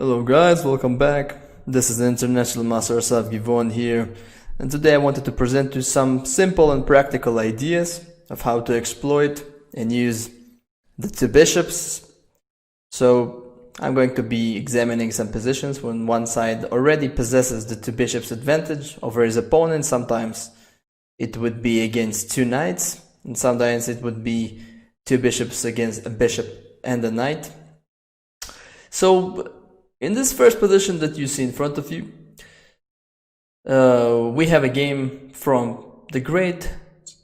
Hello guys, welcome back. This is International Masterclass Givon here, and today I wanted to present you some simple and practical ideas of how to exploit and use the two bishops. So I'm going to be examining some positions when one side already possesses the two bishops advantage over his opponent. Sometimes it would be against two knights, and sometimes it would be two bishops against a bishop and a knight. So in this first position that you see in front of you, we have a game from the great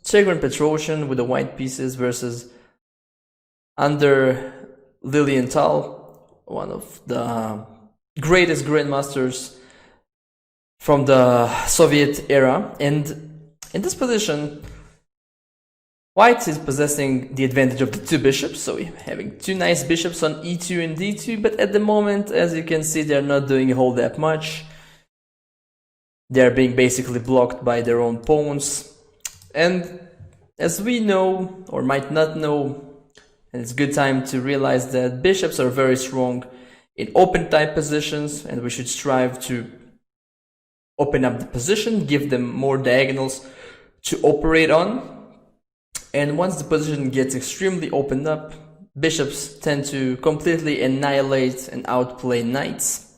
Petrossian with the white pieces versus under Lilienthal, one of the greatest grandmasters from the Soviet era. And in this position, white is possessing the advantage of the two bishops, so we're having two nice bishops on e2 and d2, but at the moment, as you can see, they're not doing a whole that much. They're being basically blocked by their own pawns. And as we know, or might not know, and it's a good time to realize that bishops are very strong in open type positions, and we should strive to open up the position, give them more diagonals to operate on. And once the position gets extremely opened up, bishops tend to completely annihilate and outplay knights.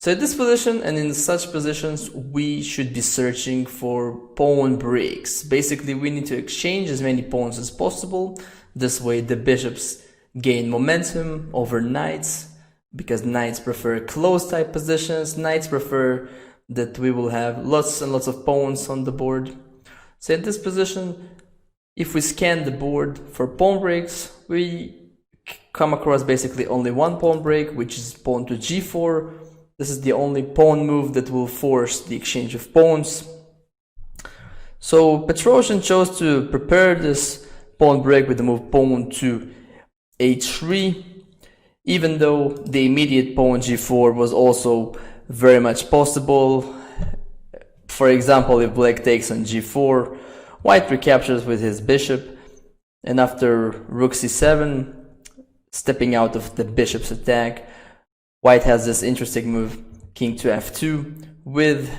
So at this position and in such positions, we should be searching for pawn breaks. Basically, we need to exchange as many pawns as possible. This way the bishops gain momentum over knights, because knights prefer close type positions. Knights prefer that we will have lots and lots of pawns on the board. So at this position, if we scan the board for pawn breaks, we come across basically only one pawn break, which is pawn to g4. This is the only pawn move that will force the exchange of pawns. So Petrossian chose to prepare this pawn break with the move pawn to h3, even though the immediate pawn g4 was also very much possible. For example, if black takes on g4, white recaptures with his bishop, and after rook c7, stepping out of the bishop's attack, white has this interesting move, king to f2, with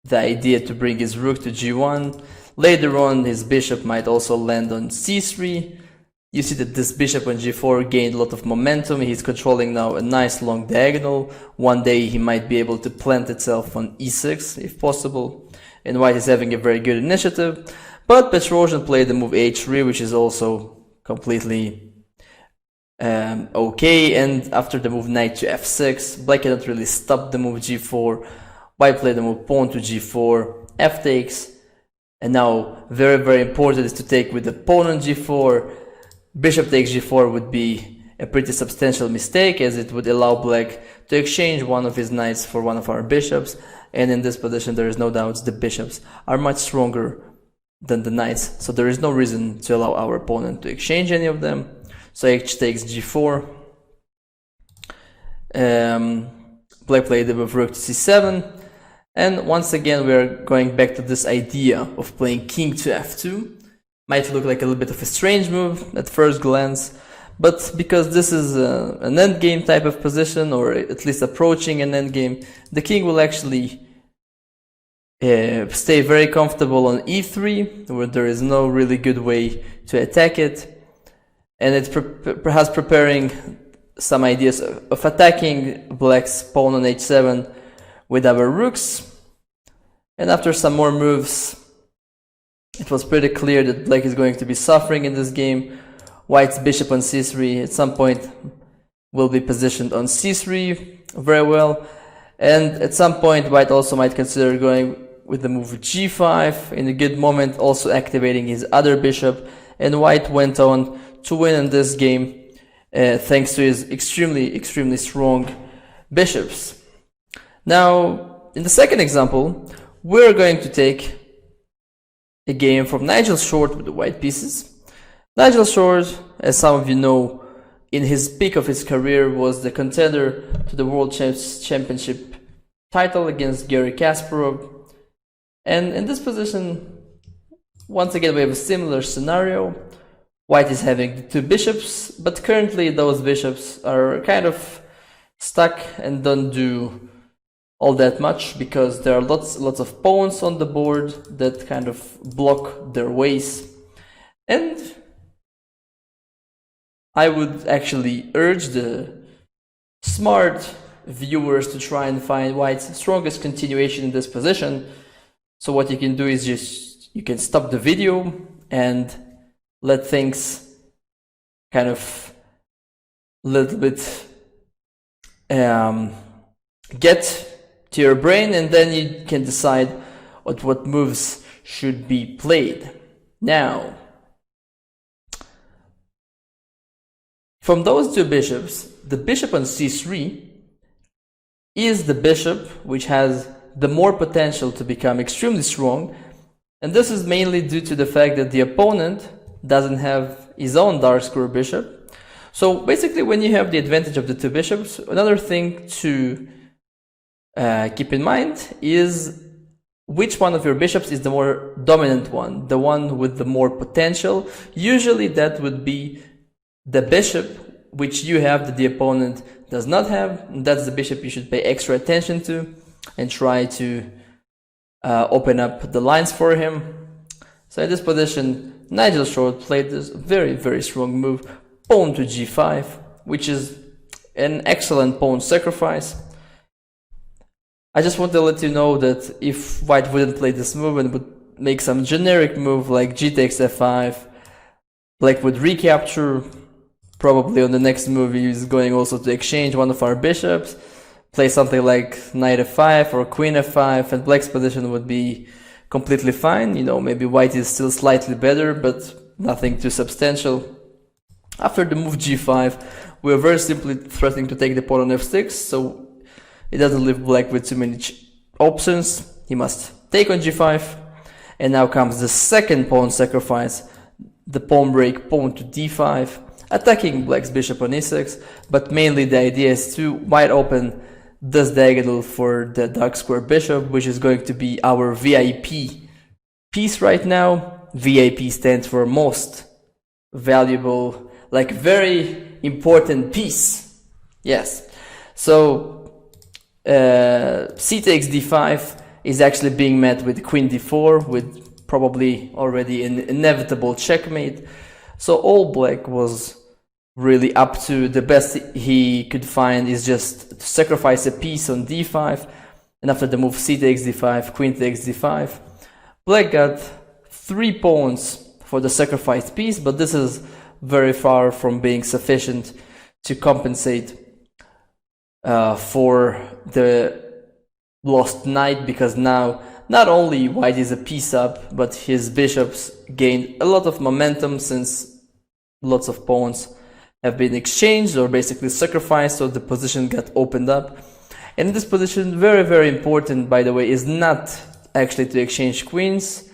the idea to bring his rook to g1. Later on, his bishop might also land on c3. You see that this bishop on g4 gained a lot of momentum. He's controlling now a nice long diagonal. One day he might be able to plant itself on e6 if possible. And white is having a very good initiative, but Petrossian played the move h3, which is also completely okay. And after the move knight to f6, black cannot really stop the move g4. White played the move pawn to g4, f takes, and now very important is to take with the pawn on g4. Bishop takes g4 would be a pretty substantial mistake, as it would allow black to exchange one of his knights for one of our bishops. And in this position, there is no doubt the bishops are much stronger than the knights, so there is no reason to allow our opponent to exchange any of them. So h takes g4. Black played the move rook to c7, and once again we are going back to this idea of playing king to f2. Might look like a little bit of a strange move at first glance, but because this is an endgame type of position, or at least approaching an endgame, the king will actually stay very comfortable on e3, where there is no really good way to attack it. And it's perhaps preparing some ideas of attacking black's pawn on h7 with our rooks. And after some more moves, it was pretty clear that black is going to be suffering in this game. White's bishop on c3 at some point will be positioned on c3 very well, and at some point white also might consider going with the move g5 in a good moment, also activating his other bishop, and white went on to win in this game thanks to his extremely strong bishops. Now in the second example, we're going to take a game from Nigel Short with the white pieces. Nigel Short, as some of you know, in his peak of his career was the contender to the World Championship title against Garry Kasparov. And in this position, once again we have a similar scenario. White is having the two bishops, but currently those bishops are kind of stuck and don't do all that much because there are lots of pawns on the board that kind of block their ways. And I would actually urge the smart viewers to try and find white's strongest continuation in this position. So what you can do is you can stop the video and let things kind of a little bit get to your brain, and then you can decide what moves should be played. Now, from those two bishops, the bishop on c3 is the bishop which has the more potential to become extremely strong, and this is mainly due to the fact that the opponent doesn't have his own dark square bishop. So basically, when you have the advantage of the two bishops, another thing to keep in mind is which one of your bishops is the more dominant one, the one with the more potential. Usually that would be the bishop which you have that the opponent does not have. That's the bishop you should pay extra attention to and try to open up the lines for him. So in this position, Nigel Short played this very strong move, pawn to g5, which is an excellent pawn sacrifice. I just want to let you know that if white wouldn't play this move and would make some generic move like g takes f5, black would recapture. Probably on the next move he's going also to exchange one of our bishops, play something like knight f5 or queen f5, and black's position would be completely fine. You know, maybe white is still slightly better, but nothing too substantial. After the move g5, we're very simply threatening to take the pawn on f6, so it doesn't leave black with too many options. He must take on g5, and now comes the second pawn sacrifice, the pawn break, pawn to d5, attacking black's bishop on e6, but mainly the idea is to wide open this diagonal for the dark square bishop, which is going to be our VIP piece right now. VIP stands for most valuable, like very important piece. Yes. So c takes d5 is actually being met with queen d4, with probably already an inevitable checkmate. So all black was really up to the best he could find is just to sacrifice a piece on d5, and after the move c takes d5, queen takes d5, black got 3 pawns for the sacrificed piece, but this is very far from being sufficient to compensate for the lost knight, because now not only white is a piece up, but his bishops gained a lot of momentum since lots of pawns have been exchanged or basically sacrificed, so the position got opened up. And in this position, very important, by the way, is not actually to exchange queens,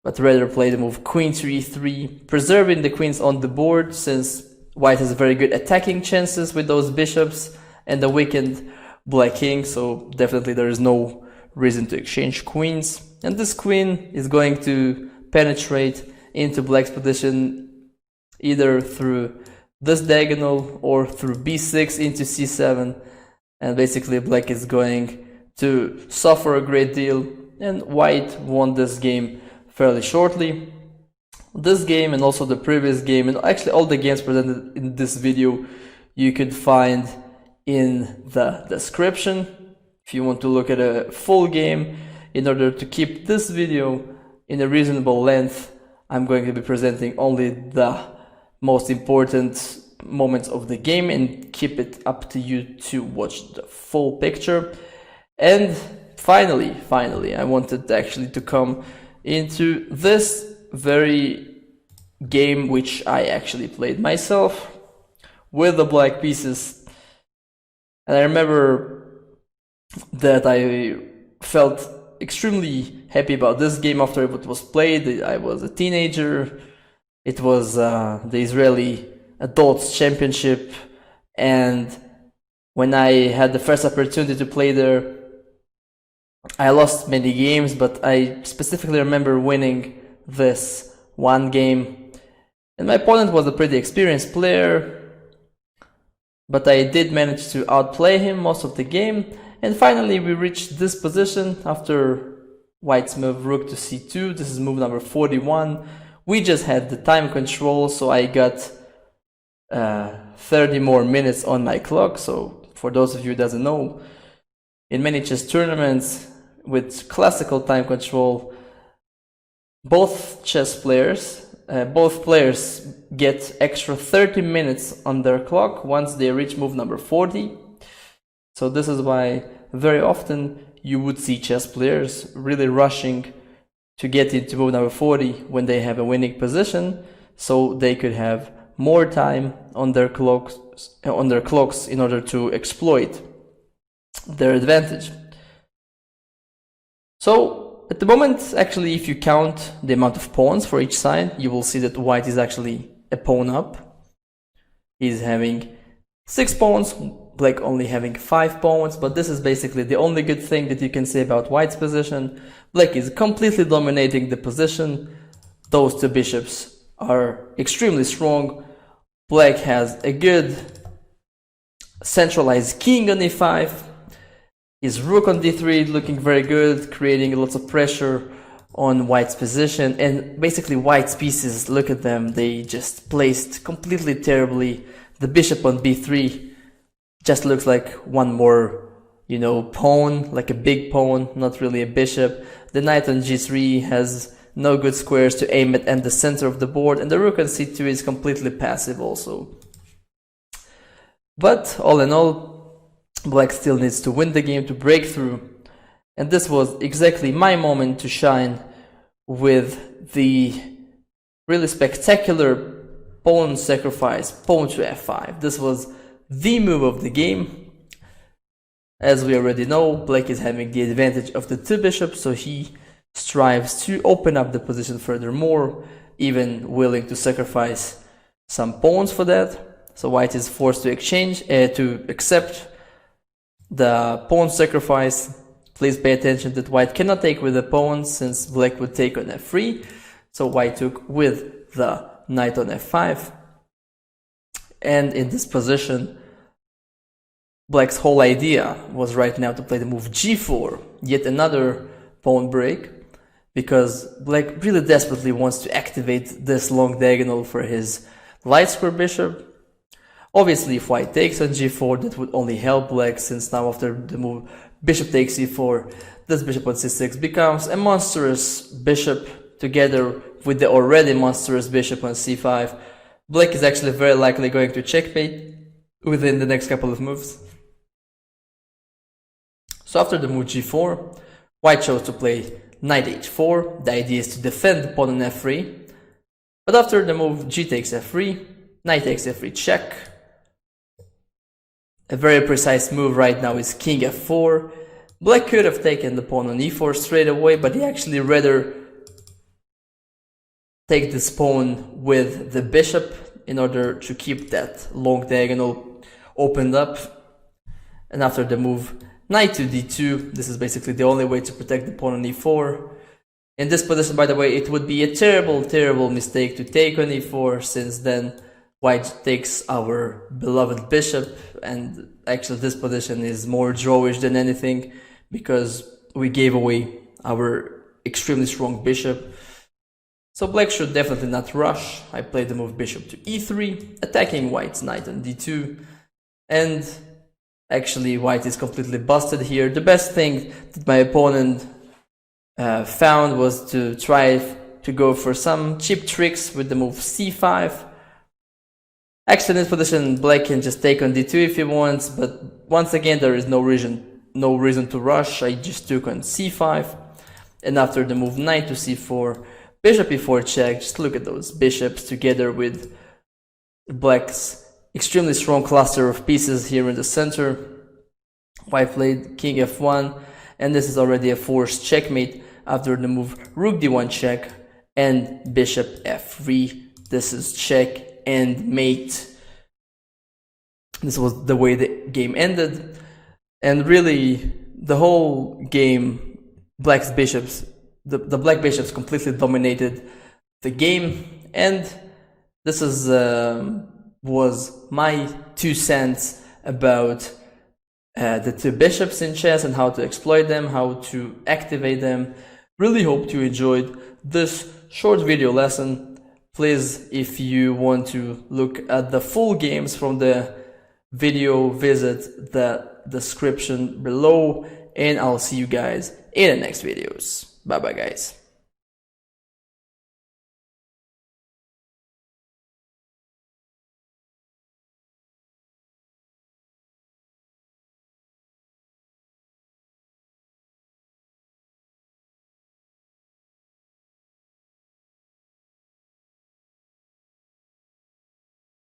but rather play the move queen to e3, preserving the queens on the board, since white has very good attacking chances with those bishops and the weakened black king, so definitely there is no reason to exchange queens. And this queen is going to penetrate into black's position either through this diagonal or through b6 into c7, and basically black is going to suffer a great deal, and white won this game fairly shortly. This game and also the previous game, and actually all the games presented in this video, you could find in the description if you want to look at a full game. In order to keep this video in a reasonable length, I'm going to be presenting only the most important moments of the game and keep it up to you to watch the full picture. And finally, I wanted actually to come into this very game which I actually played myself with the black pieces. And I remember that I felt extremely happy about this game after it was played. I was a teenager. It was the Israeli Adults Championship, and when I had the first opportunity to play there, I lost many games, but I specifically remember winning this one game. And my opponent was a pretty experienced player. but I did manage to outplay him most of the game. And finally we reached this position after white's move rook to c2. This is move number 41. We just had the time control, so I got 30 more minutes on my clock. So for those of you who doesn't know, in many chess tournaments with classical time control, both players get extra 30 minutes on their clock once they reach move number 40. So this is why very often you would see chess players really rushing to get into move number 40 when they have a winning position, so they could have more time on their clocks in order to exploit their advantage. So at the moment, actually, if you count the amount of pawns for each side, you will see that white is actually a pawn up. He's having 6 pawns, black only having 5 pawns, but this is basically the only good thing that you can say about white's position. Black is completely dominating the position. Those 2 bishops are extremely strong. Black has a good centralized king on e5. His rook on d3 looking very good, creating lots of pressure on white's position. And basically white's pieces, look at them, they just placed completely terribly. The bishop on b3 just looks like one more, pawn, like a big pawn, not really a bishop. The knight on g3 has no good squares to aim at and the center of the board, and the rook on c2 is completely passive also. But all in all, black still needs to win the game to break through, and this was exactly my moment to shine with the really spectacular pawn sacrifice, pawn to f5. This was the move of the game. As we already know, black is having the advantage of the 2 bishops, so he strives to open up the position furthermore, even willing to sacrifice some pawns for that. So white is forced to accept the pawn sacrifice. Please pay attention that white cannot take with the pawns since black would take on f3. So white took with the knight on f5. And in this position, black's whole idea was right now to play the move g4, yet another pawn break, because black really desperately wants to activate this long diagonal for his light square bishop. Obviously, if white takes on g4, that would only help black, since now after the move bishop takes e4, this bishop on c6 becomes a monstrous bishop together with the already monstrous bishop on c5. Black is actually very likely going to checkmate within the next couple of moves. So after the move g4, white chose to play knight h4. The idea is to defend the pawn on f3. But after the move g takes f3, knight takes f3 check. A very precise move right now is king f4. Black could have taken the pawn on e4 straight away, but he actually rather take this pawn with the bishop in order to keep that long diagonal opened up. And after the move knight to d2, this is basically the only way to protect the pawn on e4. In this position, by the way, it would be a terrible mistake to take on e4, since then white takes our beloved bishop, and actually this position is more drawish than anything, because we gave away our extremely strong bishop. So black should definitely not rush. I played the move bishop to e3, attacking white's knight on d2, and actually white is completely busted here. The best thing that my opponent found was to try to go for some cheap tricks with the move c5. Actually, in this position, black can just take on d2 if he wants, but once again, there is no reason to rush. I just took on c5, and after the move knight to c4, bishop e4 check. Just look at those bishops together with black's extremely strong cluster of pieces here in the center. White played king f1, and this is already a forced checkmate after the move rook d1 check and bishop f3. This is check and mate. This was the way the game ended, and really the whole game, black bishops completely dominated the game, and this is was my 2 cents about the two bishops in chess and how to exploit them, how to activate them. Really hope you enjoyed this short video lesson. Please, if you want to look at the full games from the video, visit the description below, and I'll see you guys in the next videos. Bye bye guys.